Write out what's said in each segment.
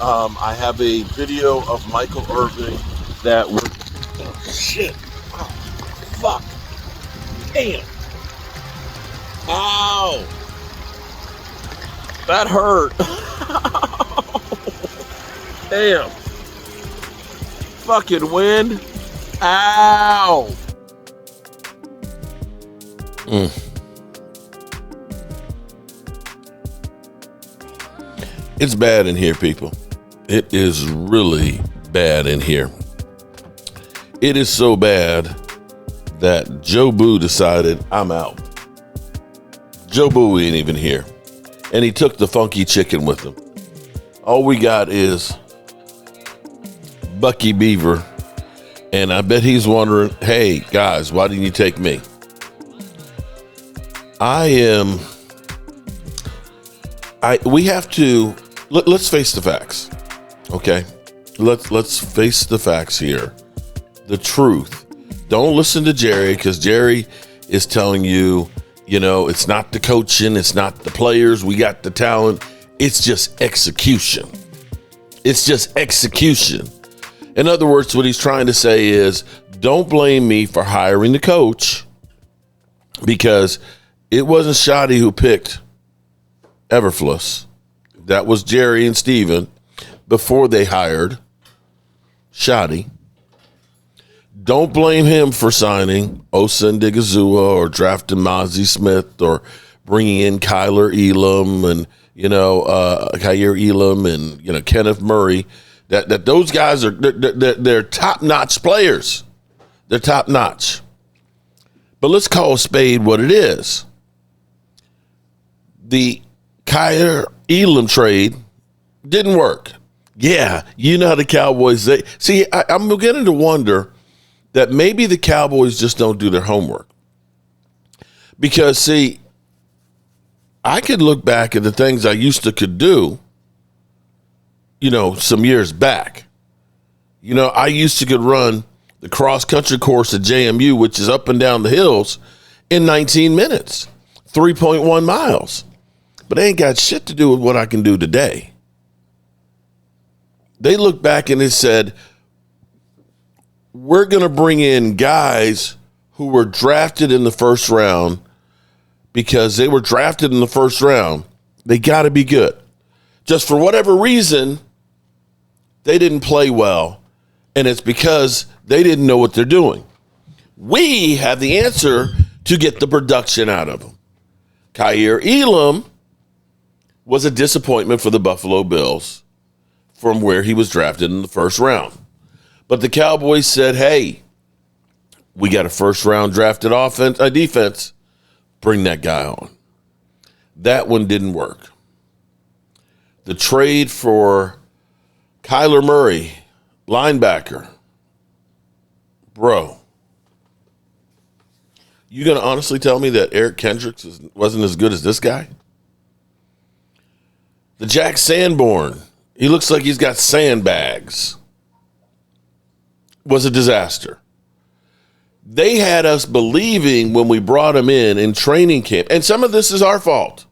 I have a video of Michael Irving that we're. Oh, shit. Oh, fuck. Damn. Ow. That hurt. Damn. Fucking wind. Ow. It's bad in here, people. It is really bad in here. It is so bad that Joe Boo decided I'm out. Joe Boo ain't even here. And he took the funky chicken with him. All we got is Bucky Beaver. And I bet he's wondering, hey, guys, why didn't you take me? We have to, let's face the facts, okay? Let's face the facts here. The truth. Don't listen to Jerry, because Jerry is telling you, it's not the coaching, it's not the players, we got the talent. It's just execution. It's just execution. In other words, what he's trying to say is, don't blame me for hiring the coach, because it wasn't Shoddy who picked Everfluss. That was Jerry and Steven before they hired Shoddy. Don't blame him for signing Osa Ndigazua or drafting Mozzie Smith or bringing in Kyler Elam and, Kyer Elam and, Kenneth Murray. That those guys are, they're top-notch players. They're top-notch. But let's call a spade what it is. The Kyer Elam trade didn't work. Yeah, how the Cowboys, I'm beginning to wonder that maybe the Cowboys just don't do their homework. Because, I could look back at the things I used to could do, some years back. I used to could run the cross-country course at JMU, which is up and down the hills, in 19 minutes, 3.1 miles. But they ain't got shit to do with what I can do today. They looked back and they said, we're going to bring in guys who were drafted in the first round, because they were drafted in the first round. They got to be good. Just for whatever reason, they didn't play well, and it's because they didn't know what they're doing. We have the answer to get the production out of them. Kyer Elam was a disappointment for the Buffalo Bills from where he was drafted in the first round. But the Cowboys said, hey, we got a first-round drafted defense. Bring that guy on. That one didn't work. The trade for Kyler Murray, linebacker. Bro, you going to honestly tell me that Eric Kendricks wasn't as good as this guy? The Jack Sanborn, he looks like he's got sandbags, was a disaster. They had us believing when we brought him in training camp, and some of this is our fault.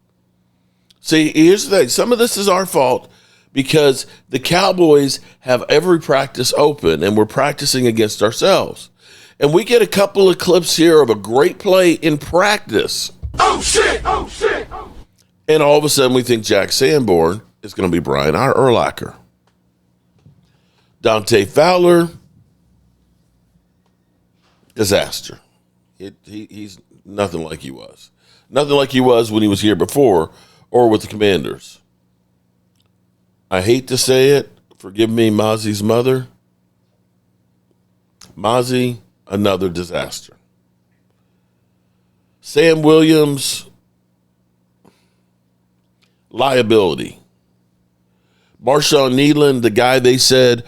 See, here's the thing. Some of this is our fault because the Cowboys have every practice open, and we're practicing against ourselves. And we get a couple of clips here of a great play in practice. Oh, shit! Oh, shit! And all of a sudden we think Jack Sanborn is going to be Brian Urlacher. Dante Fowler, disaster. He's nothing like he was. Nothing like he was when he was here before or with the Commanders. I hate to say it. Forgive me, Mozzie's mother. Mozzie, another disaster. Sam Williams, liability. Marshawn Nealon, the guy they said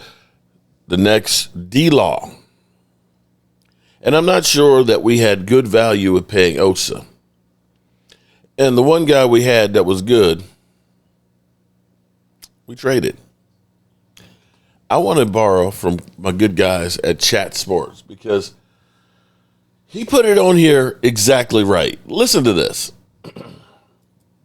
the next D-Law. And I'm not sure that we had good value with paying Osa. And the one guy we had that was good, we traded. I want to borrow from my good guys at Chat Sports because he put it on here exactly right. Listen to this.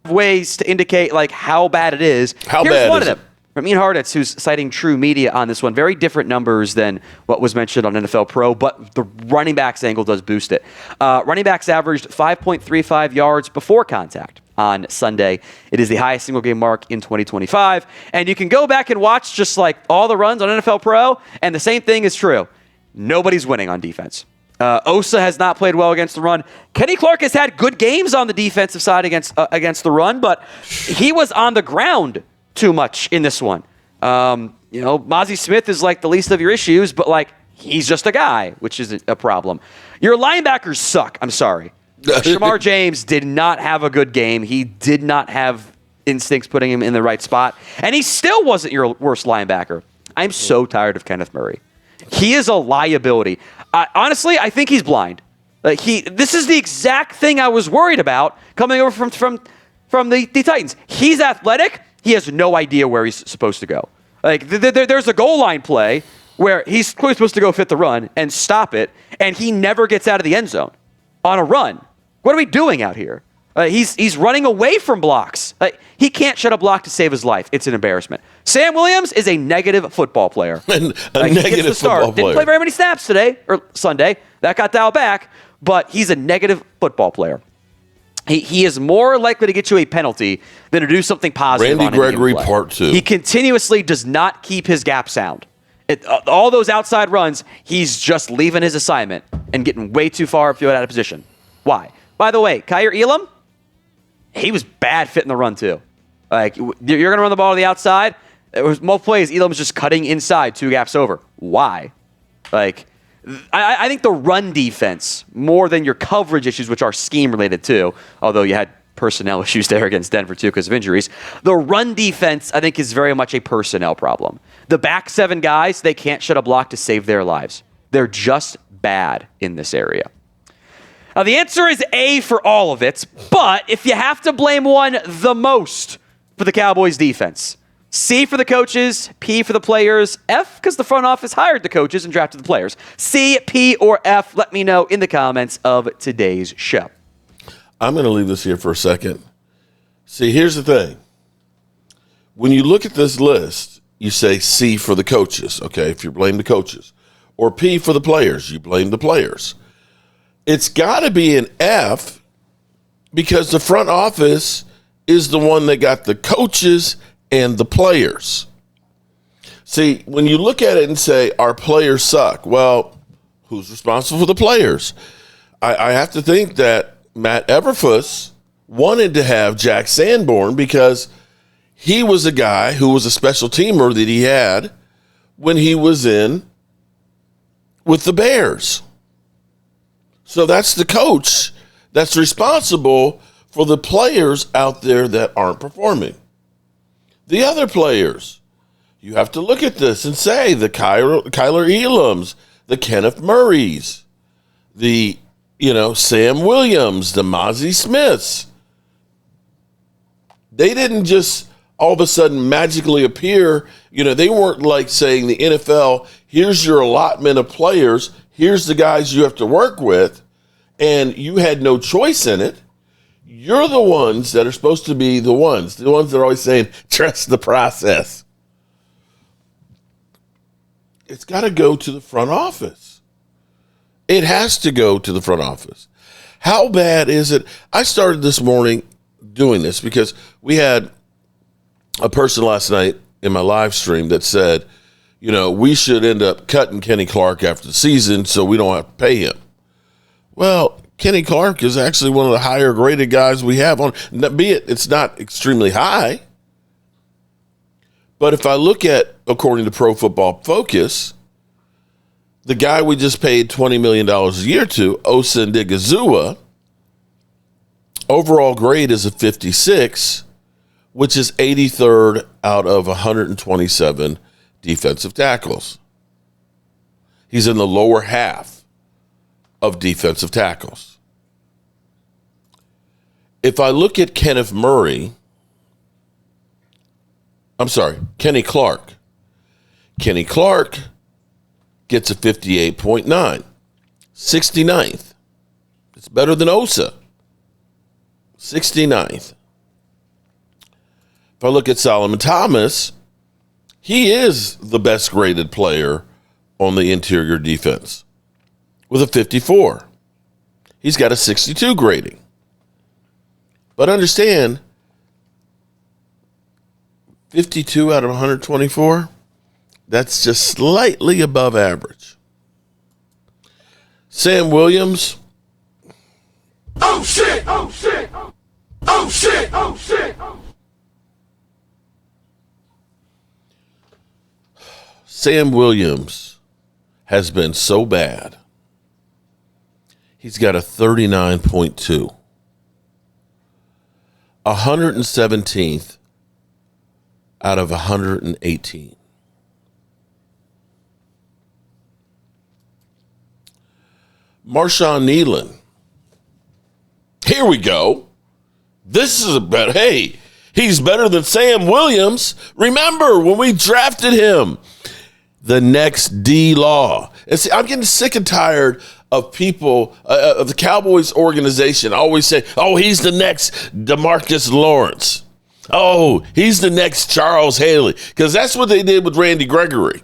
Ways to indicate like how bad it is. How Here's bad one is of them. Ramin Harditz, who's citing True Media on this one, very different numbers than what was mentioned on NFL Pro, but the running backs angle does boost it. Running backs averaged 5.35 yards before contact on Sunday. It is the highest single game mark in 2025. And you can go back and watch just like all the runs on NFL Pro, and the same thing is true. Nobody's winning on defense. Osa has not played well against the run. Kenny Clark has had good games on the defensive side against the run, but he was on the ground too much in this one. Mozzie Smith is like the least of your issues, but like he's just a guy, which is a problem. Your linebackers suck. I'm sorry. Shamar James did not have a good game. He did not have instincts putting him in the right spot, and he still wasn't your worst linebacker. I'm so tired of Kenneth Murray. He is a liability. Honestly, I think he's blind. This is the exact thing I was worried about coming over from the Titans. He's athletic. He has no idea where he's supposed to go. There's a goal line play where he's clearly supposed to go fit the run and stop it, and he never gets out of the end zone on a run. What are we doing out here? He's running away from blocks. He can't shut a block to save his life. It's an embarrassment. Sam Williams is a negative football player. A negative football player. Didn't play very many snaps today or Sunday. That got dialed back, but he's a negative football player. He is more likely to get you a penalty than to do something positive. Randy Gregory Part 2. He continuously does not keep his gap sound. All those outside runs, he's just leaving his assignment and getting way too far upfield out of position. Why? By the way, Kaiir Elam, he was bad fitting the run too. You're going to run the ball to the outside. There was multiple plays. Elam was just cutting inside 2 gaps over. Why? I think the run defense, more than your coverage issues, which are scheme-related too, although you had personnel issues there against Denver too because of injuries, the run defense, I think, is very much a personnel problem. The back 7 guys, they can't shut a block to save their lives. They're just bad in this area. Now, the answer is A for all of it, but if you have to blame one the most for the Cowboys defense, C for the coaches, P for the players, F because the front office hired the coaches and drafted the players. C, P, or F, let me know in the comments of today's show. I'm going to leave this here for a second. See, here's the thing. When you look at this list, you say C for the coaches, okay, if you blame the coaches. Or P for the players, you blame the players. It's got to be an F because the front office is the one that got the coaches and the players. See, when you look at it and say, our players suck, well, who's responsible for the players? I have to think that Matt Eberflus wanted to have Jack Sanborn because he was a guy who was a special teamer that he had when he was in with the Bears. So that's the coach that's responsible for the players out there that aren't performing. The other players, you have to look at this and say the Kaiir Elams, the Kenneth Murrays, the Sam Williams, the Mozzie Smiths. They didn't just all of a sudden magically appear. They weren't like saying the NFL, here's your allotment of players, here's the guys you have to work with, and you had no choice in it. You're the ones that are supposed to be the ones that are always saying, trust the process. It's got to go to the front office. It has to go to the front office. How bad is it? I started this morning doing this because we had a person last night in my live stream that said, we should end up cutting Kenny Clark after the season so we don't have to pay him. Well, Kenny Clark is actually one of the higher graded guys we have on, be it it's not extremely high. But if I look at, according to Pro Football Focus, the guy we just paid $20 million a year to, Osa Ndigazua, overall grade is a 56, which is 83rd out of 127 defensive tackles. He's in the lower half of defensive tackles. If I look at Kenny Clark. Kenny Clark gets a 58.9, 69th. It's better than Osa. 69th. If I look at Solomon Thomas, He is the best graded player on the interior defense with a 54. He's got a 62 grading. But understand, 52 out of 124, that's just slightly above average. Sam Williams. Oh, shit! Oh, shit! Oh, shit! Oh, shit! Sam Williams has been so bad. He's got a 39.2. 117th out of 118. Marshawn Nealon. Here we go. This is about, hey, he's better than Sam Williams. Remember when we drafted him? The next D-Law. And see, I'm getting sick and tired of people, of the Cowboys organization always say, oh, he's the next DeMarcus Lawrence. Oh, he's the next Charles Haley. Because that's what they did with Randy Gregory.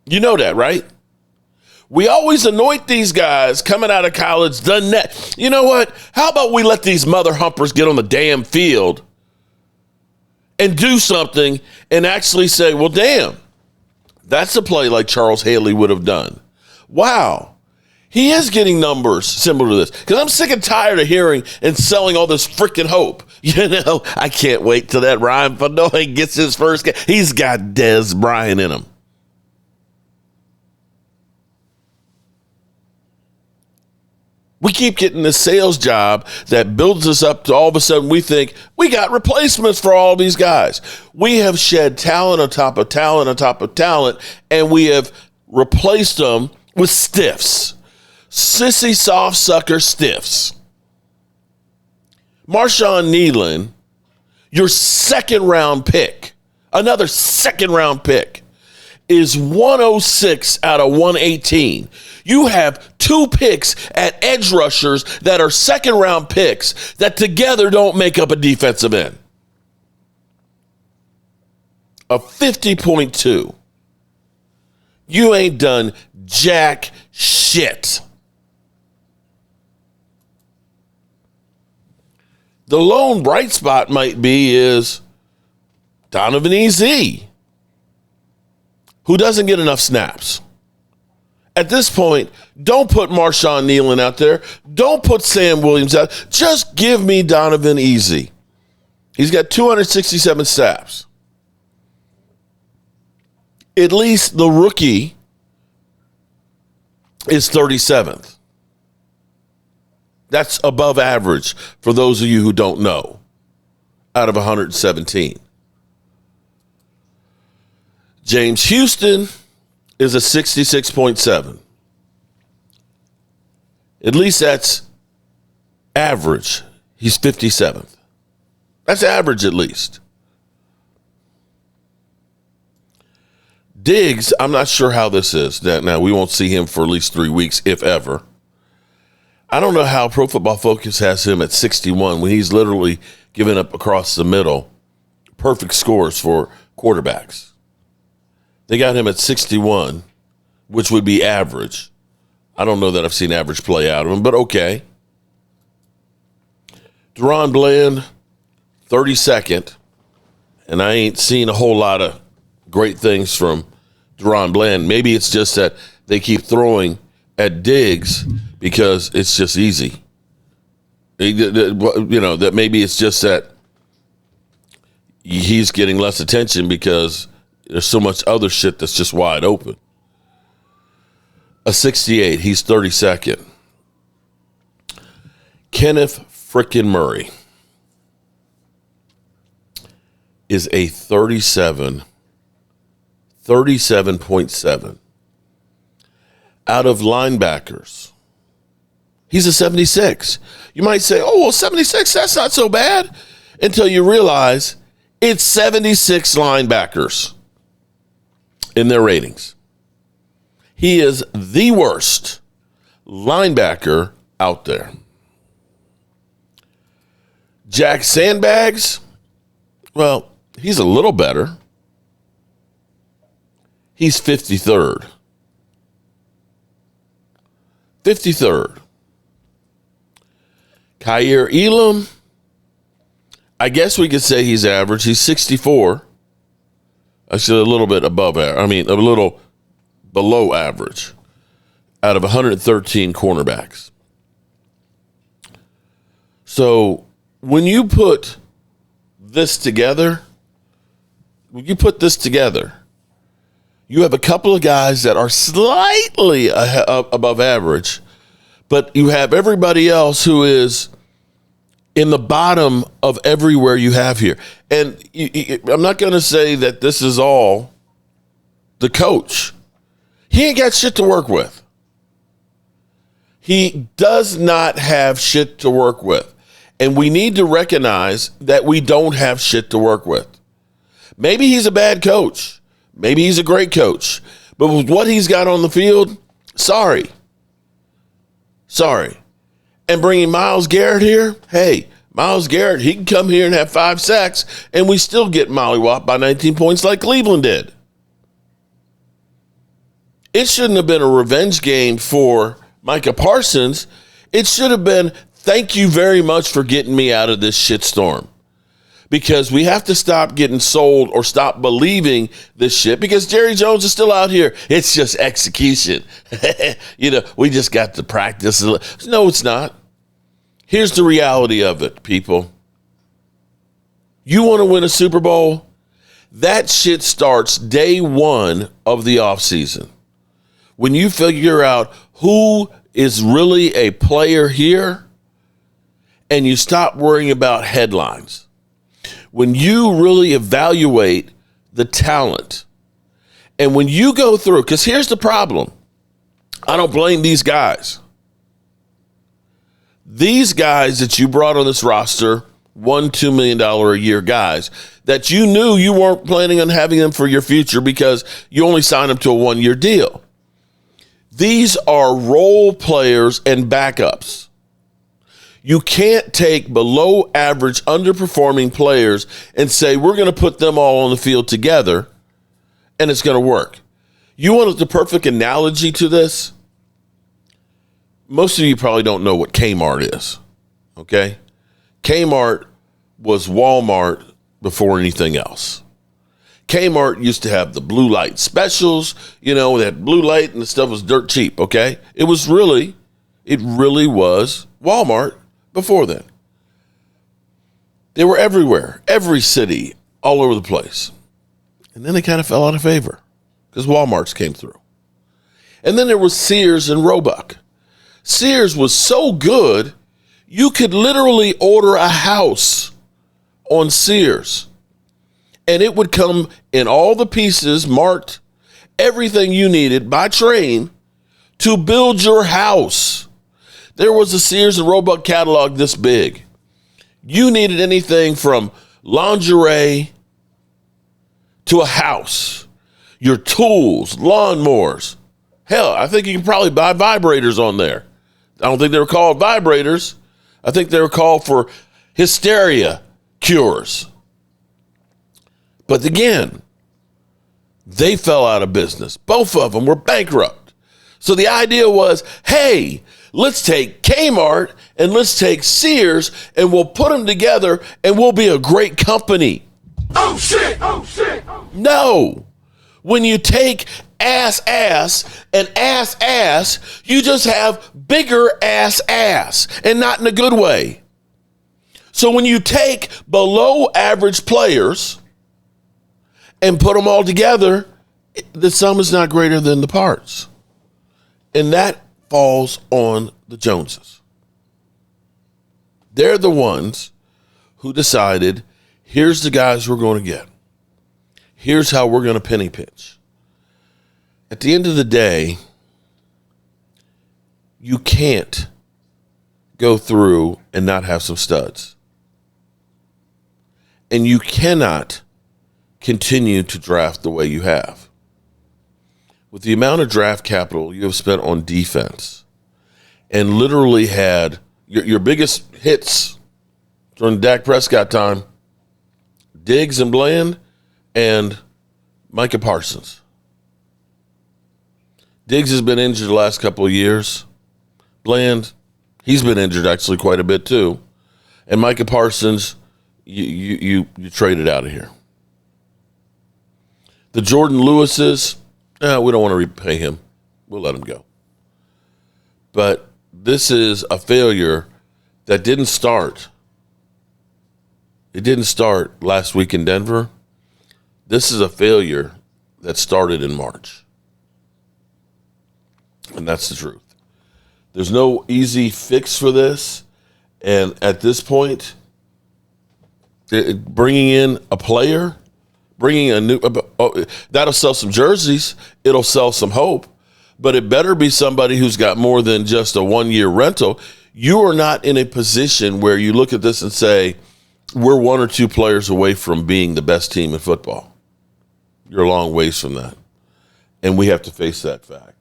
You know that, right? We always anoint these guys coming out of college, done that. You know what? How about we let these mother humpers get on the damn field and do something and actually say, well, damn. That's a play like Charles Haley would have done. Wow. He is getting numbers similar to this. Because I'm sick and tired of hearing and selling all this freaking hope. You know, I can't wait till that Ryan Fanoy gets his first game. He's got Dez Bryant in him. We keep getting this sales job that builds us up to all of a sudden we think we got replacements for all these guys. We have shed talent on top of talent on top of talent, and we have replaced them with stiffs. Sissy soft sucker stiffs. Marshawn Nealon, your second round pick, another second round pick, is 106 out of 118. You have 2 picks at edge rushers that are second round picks that together don't make up a defensive end. A 50.2. You ain't done jack shit. The lone bright spot might be is Donovan E.Z., who doesn't get enough snaps. At this point, don't put Marshawn Nealon out there. Don't put Sam Williams out. Just give me Donovan E.Z. He's got 267 snaps. At least the rookie is 37th. That's above average for those of you who don't know, out of 117. James Houston is a 66.7. At least that's average. He's 57th. That's average at least. Diggs, I'm not sure how this is. Now, we won't see him for at least 3 weeks, if ever. I don't know how Pro Football Focus has him at 61 when he's literally given up across the middle perfect scores for quarterbacks. They got him at 61, which would be average. I don't know that I've seen average play out of him, but okay. Deron Bland, 32nd, and I ain't seen a whole lot of great things from Deron Bland. Maybe it's just that they keep throwing at Diggs because it's just easy. You know, that maybe it's just that he's getting less attention because there's so much other shit that's just wide open. A 68, he's 32nd. Kenneth frickin' Murray is a 37.7. Out of linebackers, he's a 76. You might say, oh, well, 76, that's not so bad, until you realize it's 76 linebackers in their ratings. He is the worst linebacker out there. Jack Sandbags, well, he's a little better. he's 53rd. 53rd. Kyer Elam, I guess we could say he's average. He's 64. Actually, a little bit above average. I mean, a little below average out of 113 cornerbacks. So when you put this together, you have a couple of guys that are slightly above average, but you have everybody else who is in the bottom of everywhere you have here. And I'm not going to say that this is all the coach. He ain't got shit to work with. He does not have shit to work with. And we need to recognize that we don't have shit to work with. Maybe he's a bad coach. Maybe he's a great coach. But with what he's got on the field, sorry. And bringing Myles Garrett here, hey, Myles Garrett, he can come here and have 5 sacks, and we still get mollywopped by 19 points like Cleveland did. It shouldn't have been a revenge game for Micah Parsons. It should have been, thank you very much for getting me out of this shitstorm. Because we have to stop getting sold or stop believing this shit, because Jerry Jones is still out here. It's just execution. We just got to practice. No, it's not. Here's the reality of it, people. You want to win a Super Bowl? That shit starts day one of the offseason. When you figure out who is really a player here and you stop worrying about headlines. When you really evaluate the talent, and when you go through, because here's the problem. I don't blame these guys. These guys that you brought on this roster, $1-2 million a year guys, that you knew you weren't planning on having them for your future because you only signed them to a 1-year deal. These are role players and backups. You can't take below average, underperforming players and say, we're going to put them all on the field together and it's going to work. You want the perfect analogy to this? Most of you probably don't know what Kmart is, okay? Kmart was Walmart before anything else. Kmart used to have the blue light specials, that blue light and the stuff was dirt cheap, okay? It really was Walmart before then. They were everywhere, every city, all over the place. And then they kind of fell out of favor because Walmarts came through. And then there was Sears and Roebuck. Sears was so good, you could literally order a house on Sears. And it would come in all the pieces, marked, everything you needed by train to build your house. There was a Sears and Roebuck catalog this big. You needed anything from lingerie to a house, your tools, lawnmowers. Hell, I think you can probably buy vibrators on there. I don't think they were called vibrators. I think they were called for hysteria cures. But again, they fell out of business. Both of them were bankrupt. So the idea was, hey, let's take Kmart and let's take Sears and we'll put them together and we'll be a great company. Oh shit! No. When you take ass and ass, you just have bigger ass and not in a good way. So when you take below average players and put them all together, the sum is not greater than the parts. And that falls on the Joneses. They're the ones who decided, here's the guys we're going to get. Here's how we're going to penny pinch. At the end of the day, you can't go through and not have some studs. And you cannot continue to draft the way you have. With the amount of draft capital you have spent on defense and literally had your biggest hits during Dak Prescott time, Diggs and Bland and Micah Parsons. Diggs has been injured the last couple of years. Bland, he's been injured actually quite a bit too. And Micah Parsons, you traded out of here. The Jordan Lewises, we don't want to repay him. We'll let him go. But this is a failure that didn't start. It didn't start last week in Denver. This is a failure that started in March. And that's the truth. There's no easy fix for this. And at this point, bringing in a player, bringing a new, that'll sell some jerseys. It'll sell some hope. But it better be somebody who's got more than just a one-year rental. You are not in a position where you look at this and say, we're one or two players away from being the best team in football. You're a long ways from that. And we have to face that fact.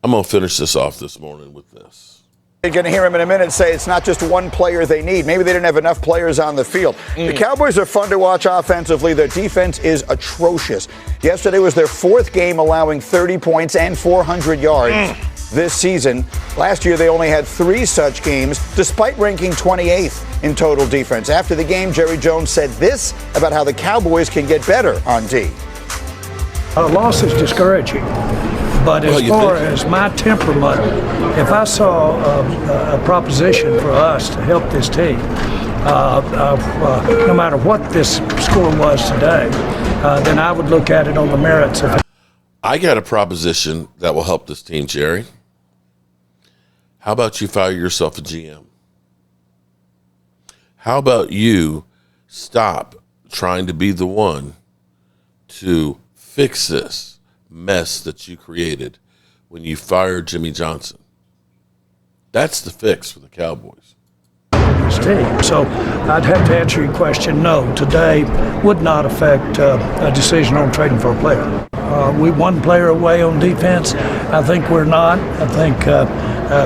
I'm going to finish this off this morning with this. You're going to hear him in a minute say it's not just one player they need. Maybe they didn't have enough players on the field. The Cowboys are fun to watch offensively. Their defense is atrocious. Yesterday was their fourth game allowing 30 points and 400 yards this season. Last year they only had 3 such games, despite ranking 28th in total defense. After the game, Jerry Jones said this about how the Cowboys can get better on D. A loss is discouraging. But as far as my temperament, if I saw a proposition for us to help this team, no matter what this score was today, then I would look at it on the merits of it. I got a proposition that will help this team, Jerry. How about you fire yourself a GM? How about you stop trying to be the one to fix this mess that you created when you fired Jimmy Johnson? That's the fix for the Cowboys. Team. So I'd have to answer your question. No, today would not affect a decision on trading for a player. We one player away on defense. I think we're not. I think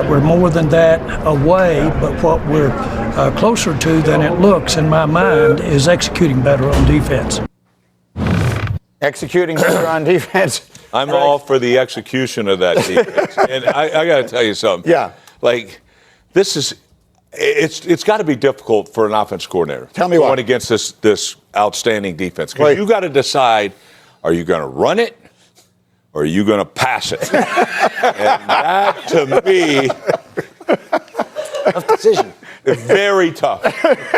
we're more than that away, but what we're closer to than it looks in my mind is executing better on defense. Executing better on defense. I'm all for the execution of that defense. And I got to tell you something. Yeah. Like, this is, it's got to be difficult for an offense coordinator. Tell me why. Going against this outstanding defense. Because you got to decide, are you going to run it or are you going to pass it? And that, to me, tough decision. Very tough.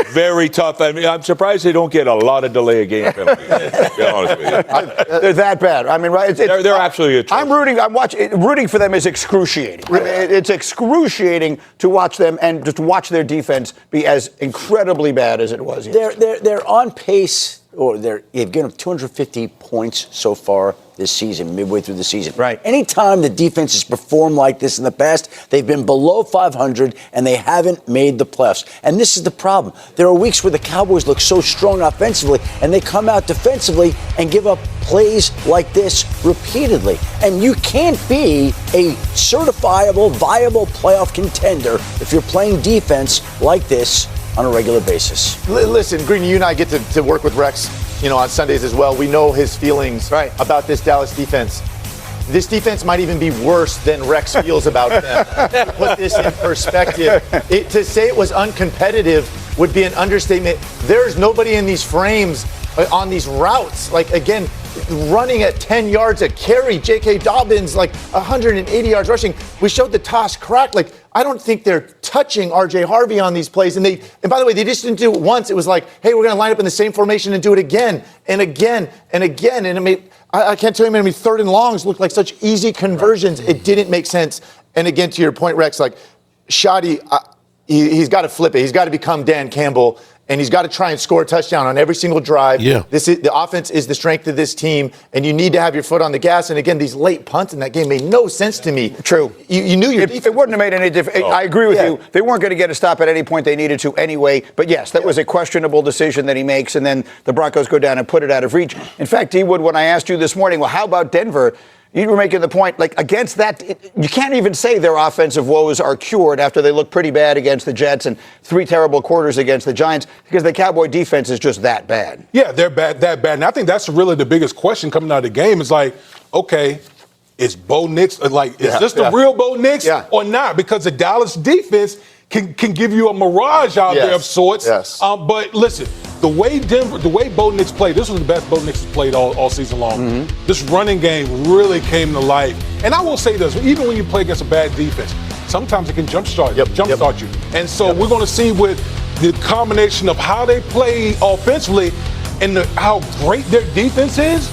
Very tough. I mean, I'm surprised they don't get a lot of delay of game penalties, to be honest with you. They're that bad. I mean, right? They're absolutely atrocious. Rooting for them is excruciating. I mean, it's excruciating to watch them and just watch their defense be as incredibly bad as it was. They're on pace, or they've given up 250 points so far this season, midway through the season. Right. Anytime the defense has performed like this in the past, they've been below 500 and they haven't made the playoffs. And this is the problem. There are weeks where the Cowboys look so strong offensively and they come out defensively and give up plays like this repeatedly. And you can't be a certifiable, viable playoff contender if you're playing defense like this on a regular basis. Listen, Green, you and I get to work with Rex, on Sundays as well. We know his feelings about this Dallas defense. This defense might even be worse than Rex feels about them. To put this in perspective, to say it was uncompetitive would be an understatement. There's nobody in these frames on these routes. Like, again, running at 10 yards a carry, J.K. Dobbins, 180 yards rushing. We showed the toss crack. I don't think they're touching R.J. Harvey on these plays. And by the way, they just didn't do it once. It was like, hey, we're going to line up in the same formation and do it again and again and again. And I mean, I can't tell you how many third and longs looked like such easy conversions. It didn't make sense. And again, to your point, Rex, Shoddy, he's got to flip it. He's got to become Dan Campbell. And he's got to try and score a touchdown on every single drive. Yeah. The offense is the strength of this team, and you need to have your foot on the gas. And again, these late punts in that game made no sense to me. True. You knew your defense. It wouldn't have made any difference. I agree with you. They weren't going to get a stop at any point they needed to anyway. But yes, that was a questionable decision that he makes, and then the Broncos go down and put it out of reach. In fact, D. Wood, when I asked you this morning, well, how about Denver? you were making the point, like, against that, you can't even say their offensive woes are cured after they look pretty bad against the Jets and 3 terrible quarters against the Giants, because the Cowboy defense is just that bad. Yeah, they're that bad. And I think that's really the biggest question coming out of the game is like, okay, is Bo Nix, is this the real Bo Nix or not? Because the Dallas defense can give you a mirage out there of sorts. Yes. But listen, the way Bo Nix played, this was the best Bo Nix has played all season long. Mm-hmm. This running game really came to life. And I will say this, even when you play against a bad defense, sometimes it can jumpstart you. And so we're going to see with the combination of how they play offensively and how great their defense is.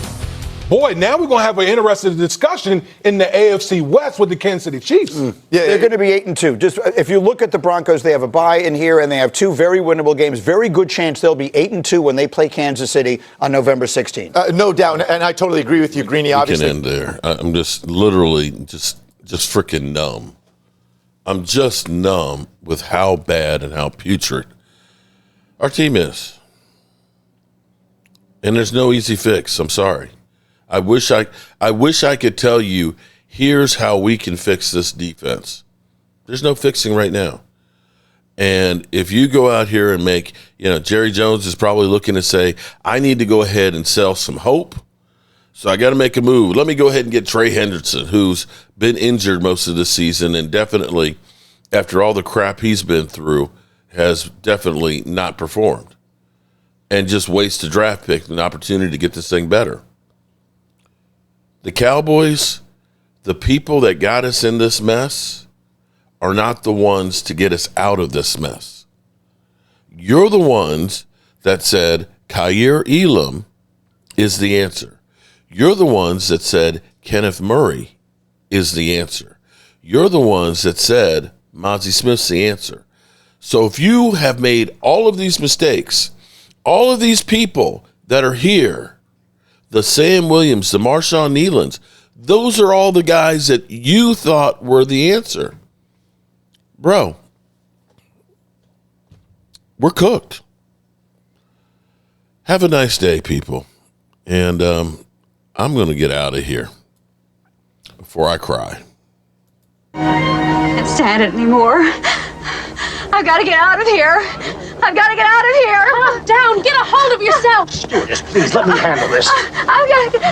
Boy, now we're going to have an interesting discussion in the AFC West with the Kansas City Chiefs. They're going to be 8-2. Just if you look at the Broncos, they have a bye in here, and they have 2 very winnable games. Very good chance they'll be 8-2 when they play Kansas City on November 16th. No doubt, and I totally agree with you, Greeny. Obviously, can end there. I'm just literally just freaking numb. I'm just numb with how bad and how putrid our team is. And there's no easy fix. I'm sorry. I wish I could tell you, here's how we can fix this defense. There's no fixing right now. And if you go out here and make, Jerry Jones is probably looking to say, I need to go ahead and sell some hope. So I got to make a move. Let me go ahead and get Trey Hendrickson, who's been injured most of the season and definitely, after all the crap he's been through, has definitely not performed. And just waste a draft pick, an opportunity to get this thing better. The Cowboys, the people that got us in this mess, are not the ones to get us out of this mess. You're the ones that said Kyer Elam is the answer. You're the ones that said Kenneth Murray is the answer. You're the ones that said Mozzie Smith's the answer. So if you have made all of these mistakes, all of these people that are here, the Sam Williams, the Marshawn Nealons, those are all the guys that you thought were the answer. Bro, we're cooked. Have a nice day, people. And I'm going to get out of here before I cry. I can't stand it anymore. I've got to get out of here. I've got to get out of here. Calm down. Get a hold of yourself. Stewardess, please let me handle this. I've got to get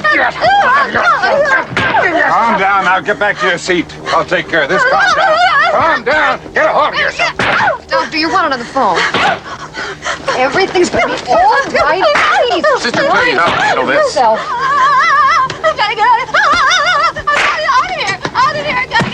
Calm down. Now get back to your seat. I'll take care of this. Calm down. Calm down. Get a hold of yourself. Doctor, you're wanted on the phone. Everything's going to be all right. Please. Sister, please, I'll handle this. I've got to get out of here. Out of here. Out of here.